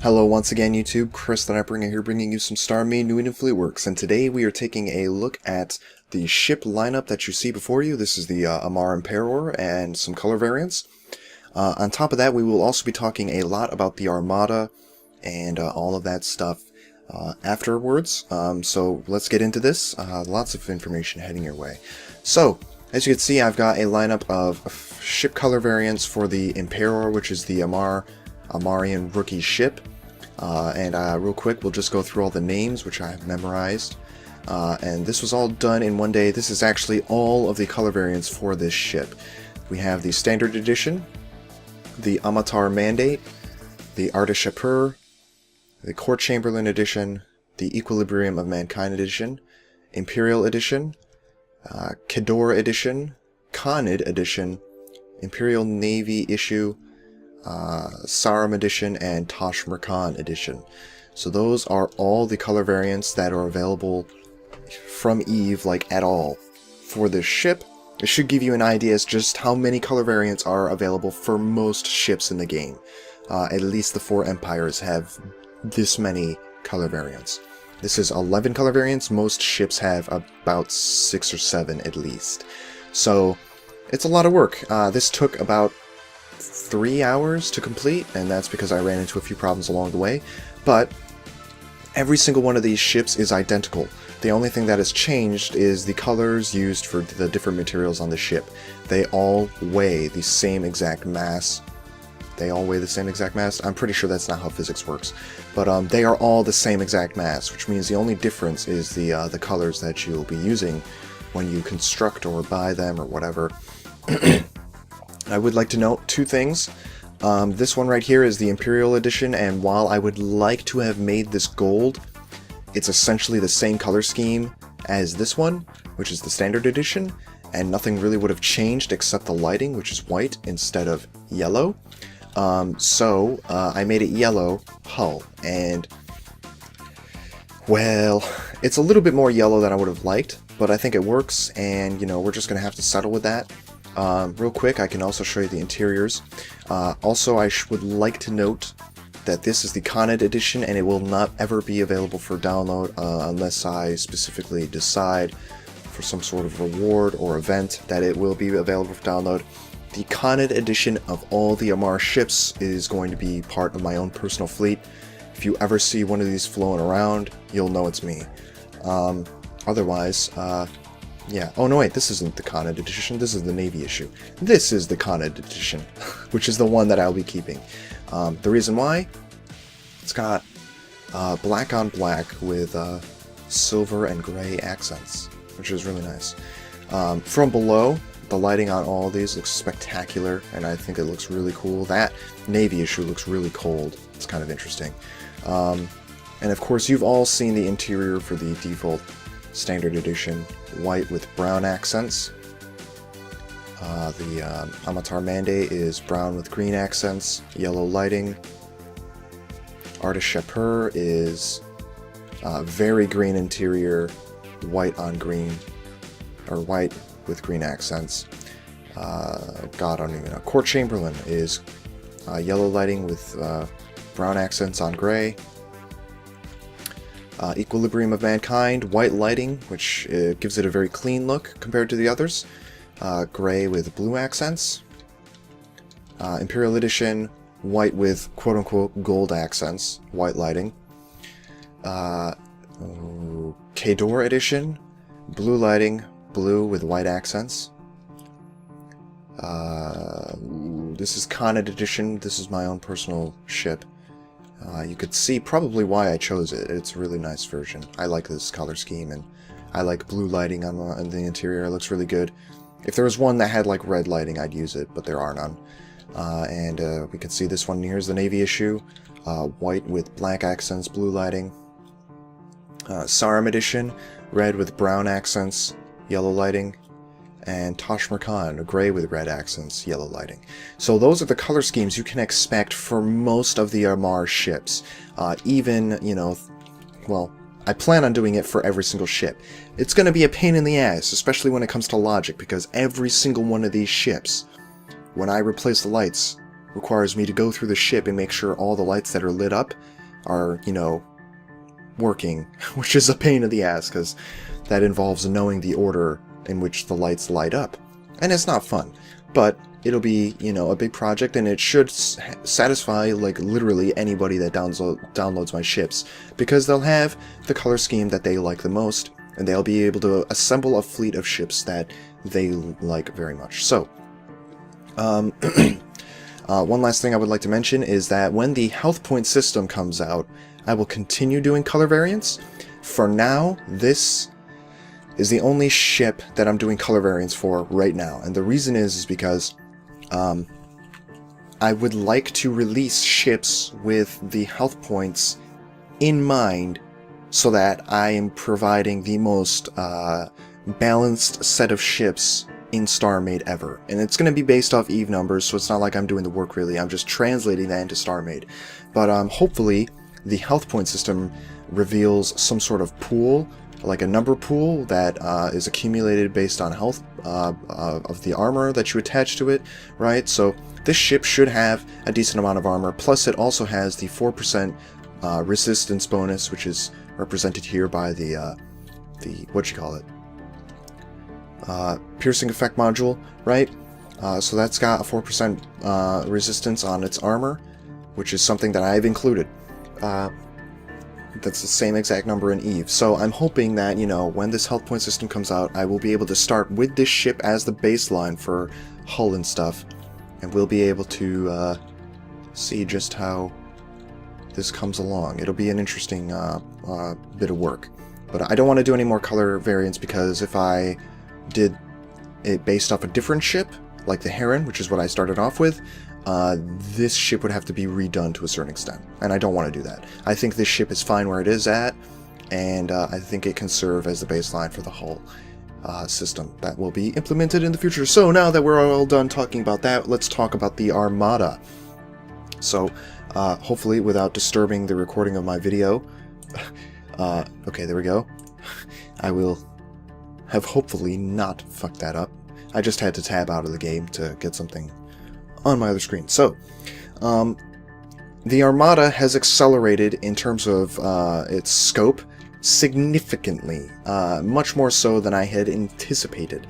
Hello once again YouTube, Chris the Nightbringer here bringing you some StarMade new in Fleetworks, and today we are taking a look at the ship lineup that you see before you. This is the Amar Emperor and some color variants. On top of that, we will also be talking a lot about the Armada and all of that stuff afterwards. So let's get into this. Lots of information heading your way. So, as you can see, I've got a lineup of ship color variants for the Emperor, which is the Amarian rookie ship. Real quick, we'll just go through all the names, which I have memorized. And this was all done in one day. This is actually all of the color variants for this ship. We have the Standard Edition, the Amatar Mandate, the Arda-Shapur, the Court Chamberlain Edition, the Equilibrium of Mankind Edition, Imperial Edition, Kedor Edition, Khanid Edition, Imperial Navy Issue, Sarum Edition, and tash-murkon Edition. So those are all the color variants that are available from EVE, like, at all for this ship. It should give you an idea as just how many color variants are available for most ships in the game. At least the 4 Empires have this many color variants. This is 11 color variants. Most ships have about 6 or 7 at least. So it's a lot of work. This took about 3 hours to complete, and that's because I ran into a few problems along the way. But every single one of these ships is identical. The only thing that has changed is the colors used for the different materials on the ship. They all weigh the same exact mass. I'm pretty sure that's not how physics works. But they are all the same exact mass, which means the only difference is the colors that you'll be using when you construct or buy them or whatever. I would like to note 2 things. This one right here is the Imperial Edition, and while I would like to have made this gold, it's essentially the same color scheme as this one, which is the Standard Edition, and nothing really would have changed except the lighting, which is white instead of yellow. So I made it yellow hull, and, well, it's a little bit more yellow than I would have liked, but I think it works, and, you know, we're just going to have to settle with that. Real quick, I can also show you the interiors. Also, I would like to note that this is the Khanid Edition, and it will not ever be available for download unless I specifically decide for some sort of reward or event that it will be available for download. The Khanid Edition of all the Amar ships is going to be part of my own personal fleet. If you ever see one of these flown around, you'll know it's me. Otherwise, yeah. Oh no, wait, this isn't the Khanid Edition, this is the Navy issue. This is the Khanid Edition, which is the one that I'll be keeping. The reason why? It's got black on black with silver and gray accents, which is really nice. From below, the lighting on all of these looks spectacular, and I think it looks really cool. That Navy issue looks really cold. It's kind of interesting. And of course, you've all seen the interior for the default Standard Edition, white with brown accents. The Amatar Mandate is brown with green accents, yellow lighting. Arda-Shapur is very green interior, white on green, or white with green accents. God, I don't even know. Court Chamberlain is yellow lighting with brown accents on gray. Equilibrium of Mankind, white lighting, which gives it a very clean look compared to the others. Gray with blue accents. Imperial Edition, white with quote-unquote gold accents, white lighting. Kedor Edition, blue lighting, blue with white accents. This is Khanid Edition. This is my own personal ship. You could see probably why I chose it. It's a really nice version. I like this color scheme, and I like blue lighting on the interior. It looks really good. If there was one that had like red lighting, I'd use it, but there are none. We can see this one. Here's the Navy issue. White with black accents, blue lighting. Sarum Edition, red with brown accents, yellow lighting. And tash-murkon, gray with red accents, yellow lighting. So those are the color schemes you can expect for most of the Amar ships. Even, you know, well, I plan on doing it for every single ship. It's going to be a pain in the ass, especially when it comes to logic, because every single one of these ships, when I replace the lights, requires me to go through the ship and make sure all the lights that are lit up are, you know, working, which is a pain in the ass, because that involves knowing the order in which the lights light up. And it's not fun, but it'll be, you know, a big project, and it should satisfy, like, literally anybody that downloads my ships, because they'll have the color scheme that they like the most, and they'll be able to assemble a fleet of ships that they like very much. So, one last thing I would like to mention is that when the health point system comes out, I will continue doing color variants. For now, this is the only ship that I'm doing color variants for right now, and the reason is because I would like to release ships with the health points in mind, so that I am providing the most balanced set of ships in StarMade ever. And it's going to be based off Eve numbers, so it's not like I'm doing the work really, I'm just translating that into StarMade. But hopefully the health point system reveals some sort of pool, like a number pool that is accumulated based on health of the armor that you attach to it, right? So this ship should have a decent amount of armor, plus it also has the 4% resistance bonus, which is represented here by the what you call it, piercing effect module, right? So that's got a 4% resistance on its armor, which is something that I've included. That's the same exact number in Eve. So I'm hoping that, you know, when this health point system comes out, I will be able to start with this ship as the baseline for hull and stuff, and we'll be able to see just how this comes along. It'll be an interesting bit of work. But I don't want to do any more color variants, because if I did it based off a different ship, like the Heron, which is what I started off with, this ship would have to be redone to a certain extent, and I don't want to do that. I think this ship is fine where it is at, and I think it can serve as the baseline for the whole system that will be implemented in the future. So now that we're all done talking about that, let's talk about the Armada. So hopefully without disturbing the recording of my video, okay, there we go. I will have hopefully not fucked that up. I just had to tab out of the game to get something on my other screen. So, the Armada has accelerated in terms of its scope significantly, much more so than I had anticipated.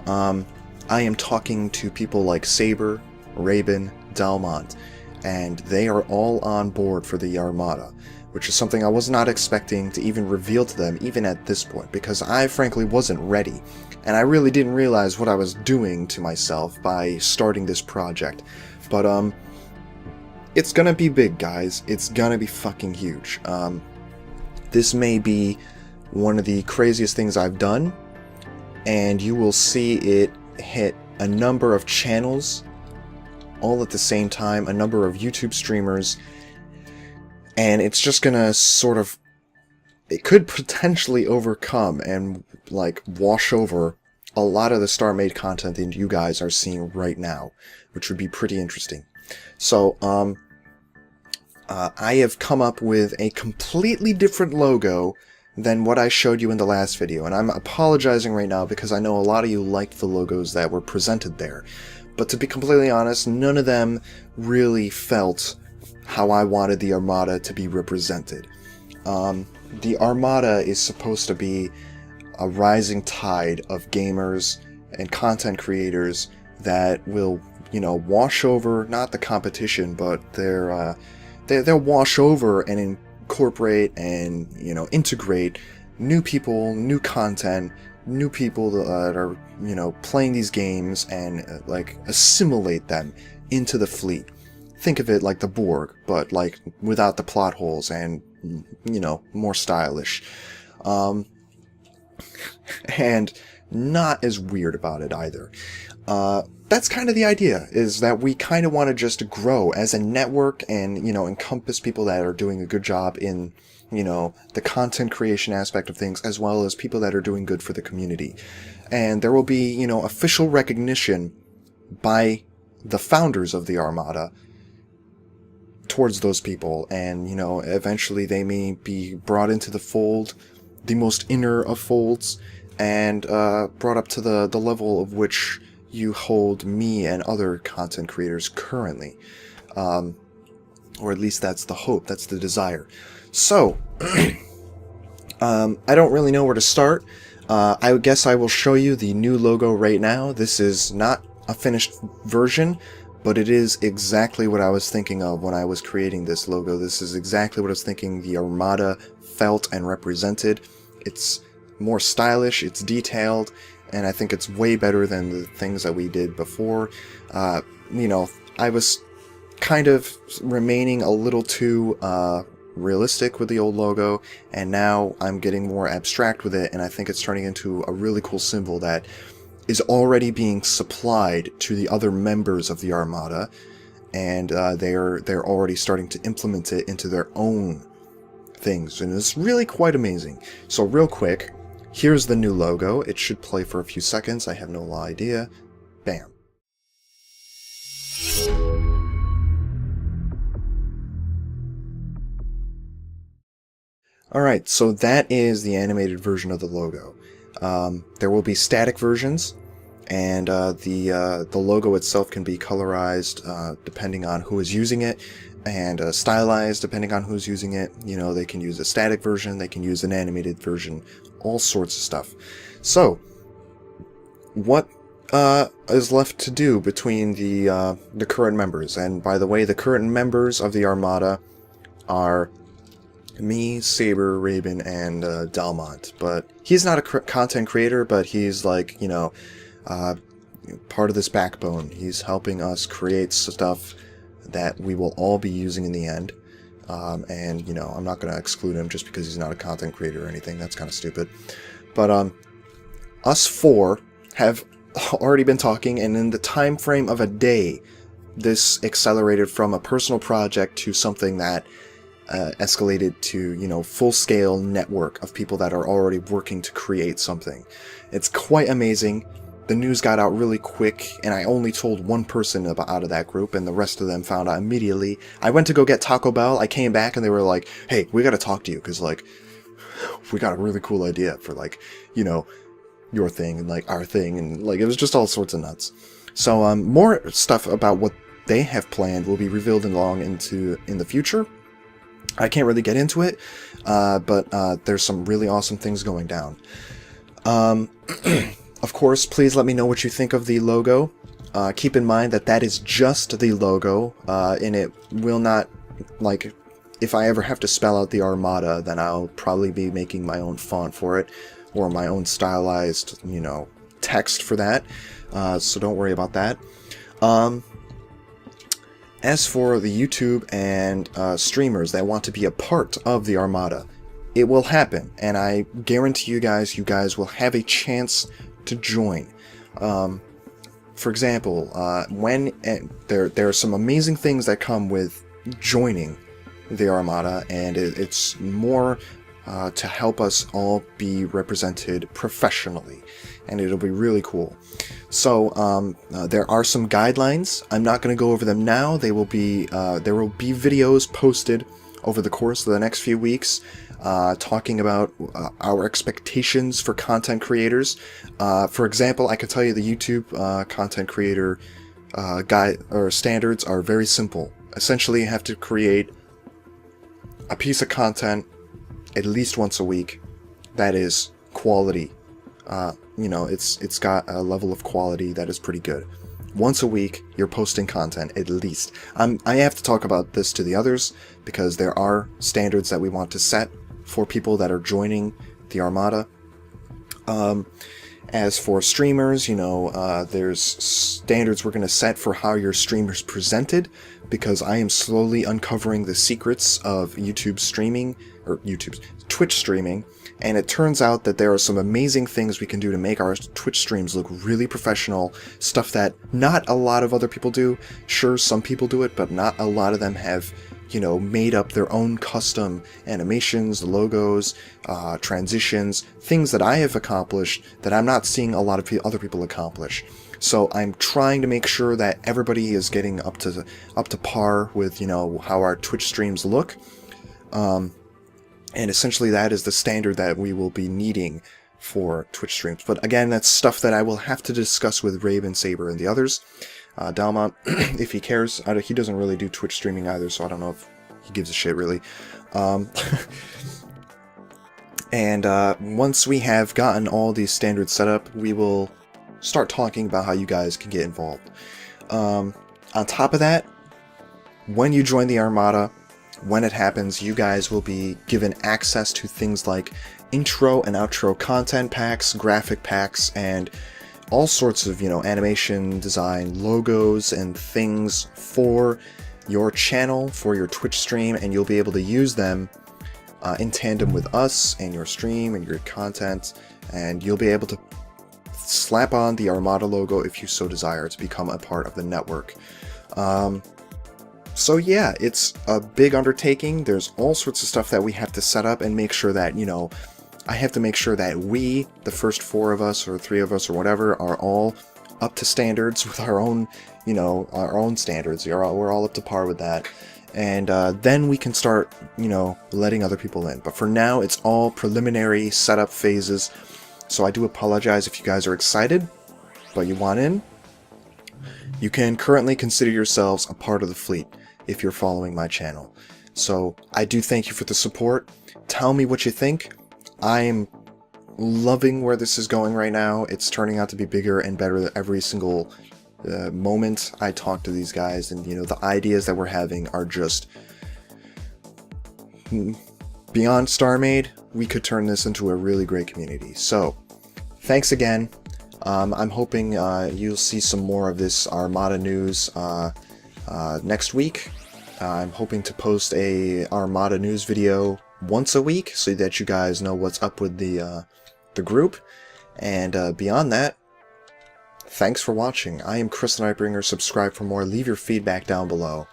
I am talking to people like Saber, Raven, Dalmont, and they are all on board for the Armada, which is something I was not expecting to even reveal to them, even at this point, because I frankly wasn't ready, and I really didn't realize what I was doing to myself by starting this project. But it's gonna be big, guys. It's gonna be fucking huge. This may be one of the craziest things I've done, and you will see it hit a number of channels all at the same time, a number of YouTube streamers, and it's just gonna sort of, it could potentially overcome and like wash over a lot of the StarMade content that you guys are seeing right now, which would be pretty interesting. So I have come up with a completely different logo than what I showed you in the last video, and I'm apologizing right now because I know a lot of you liked the logos that were presented there, but to be completely honest, none of them really felt how I wanted the Armada to be represented. The Armada is supposed to be a rising tide of gamers and content creators that will, you know, wash over, not the competition, but they'll wash over and incorporate and, you know, integrate new people, new content, new people that are, you know, playing these games, and like assimilate them into the fleet. Think of it like the Borg, but like without the plot holes and, you know, more stylish. And not as weird about it either. That's kind of the idea, is that we kind of want to just grow as a network and, you know, encompass people that are doing a good job in, you know, the content creation aspect of things, as well as people that are doing good for the community. And there will be, you know, official recognition by the founders of the Armada towards those people, and, you know, eventually they may be brought into the fold, the most inner of folds, and brought up to the level of which, you hold me and other content creators currently. Or at least that's the hope, that's the desire. So, I don't really know where to start. I guess I will show you the new logo right now. This is not a finished version, but it is exactly what I was thinking of when I was creating this logo. This is exactly what I was thinking the Armada felt and represented. It's more stylish, it's detailed, and I think it's way better than the things that we did before. You know, I was kind of remaining a little too realistic with the old logo, and now I'm getting more abstract with it, and I think it's turning into a really cool symbol that is already being supplied to the other members of the Armada, and they're already starting to implement it into their own things, and it's really quite amazing. So real quick, here's the new logo. It should play for a few seconds. I have no idea. Bam. Alright, so that is the animated version of the logo. There will be static versions, and the logo itself can be colorized depending on who is using it, and stylized depending on who's using it. You know, they can use a static version, they can use an animated version, all sorts of stuff. So, what is left to do between the current members? And by the way, the current members of the Armada are me, Saber, Raven, and Dalmont. But he's not a content creator, but he's like, you know, part of this backbone. He's helping us create stuff that we will all be using in the end. And, you know, I'm not going to exclude him just because he's not a content creator or anything. That's kind of stupid. But us four have already been talking, and in the time frame of a day, this accelerated from a personal project to something that escalated to, you know, full-scale network of people that are already working to create something. It's quite amazing. The news got out really quick, and I only told one person out of that group, and the rest of them found out immediately. I went to go get Taco Bell, I came back, and they were like, hey, we gotta talk to you, because, like, we got a really cool idea for, like, you know, your thing, and, like, our thing, and, like, it was just all sorts of nuts. So, more stuff about what they have planned will be revealed in the future. I can't really get into it, but there's some really awesome things going down. Of course, please let me know what you think of the logo. Keep in mind that that is just the logo, and it will not, like, if I ever have to spell out the Armada, then I'll probably be making my own font for it, or my own stylized, you know, text for that, so don't worry about that. As for the YouTube and streamers that want to be a part of the Armada, it will happen, and I guarantee you guys will have a chance to join. For example, there are some amazing things that come with joining the Armada, and it's more to help us all be represented professionally, and it'll be really cool. So there are some guidelines. I'm not going to go over them now. There will be videos posted over the course of the next few weeks, talking about our expectations for content creators. For example, I could tell you the YouTube content creator guide or standards are very simple. Essentially, you have to create a piece of content at least once a week that is quality. You know, it's got a level of quality that is pretty good. Once a week, you're posting content, at least. I have to talk about this to the others, because there are standards that we want to set for people that are joining the Armada. As for streamers, you know, there's standards we're going to set for how your streamer's presented, because I am slowly uncovering the secrets of YouTube streaming, or Twitch streaming, and it turns out that there are some amazing things we can do to make our Twitch streams look really professional, stuff that not a lot of other people do. Sure, some people do it, but not a lot of them have, you know, made up their own custom animations, logos, transitions, things that I have accomplished that I'm not seeing a lot of other people accomplish. So I'm trying to make sure that everybody is getting up to par with, you know, how our Twitch streams look. And essentially that is the standard that we will be needing for Twitch streams. But again, that's stuff that I will have to discuss with Raven, Saber, and the others. Dalmont, if he cares, he doesn't really do Twitch streaming either, so I don't know if he gives a shit, really. And once we have gotten all these standards set up, we will start talking about how you guys can get involved. On top of that, when you join the Armada, when it happens, you guys will be given access to things like intro and outro content packs, graphic packs, and all sorts of, animation, design, logos, and things for your channel, for your Twitch stream, and you'll be able to use them in tandem with us and your stream and your content, and you'll be able to slap on the Armada logo if you so desire to become a part of the network. So yeah, it's a big undertaking. There's all sorts of stuff that we have to set up and make sure that, I have to make sure that we, the first 4 of us or 3 of us or whatever, are all up to standards with our own, our own standards. We're all up to par with that. And then we can start, letting other people in. But for now, it's all preliminary setup phases. So I do apologize if you guys are excited, but you want in. You can currently consider yourselves a part of the fleet if you're following my channel. So I do thank you for the support. Tell me what you think. I'm loving where this is going right now. It's turning out to be bigger and better every single moment I talk to these guys, and the ideas that we're having are just beyond StarMade. We could turn this into a really great community. So thanks again. I'm hoping you'll see some more of this Armada news next week. I'm hoping to post a Armada news video once a week so that you guys know what's up with the group. And beyond that, thanks for watching. I am Chris the Nightbringer. Subscribe for more. Leave your feedback down below.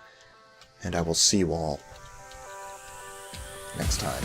And I will see you all next time.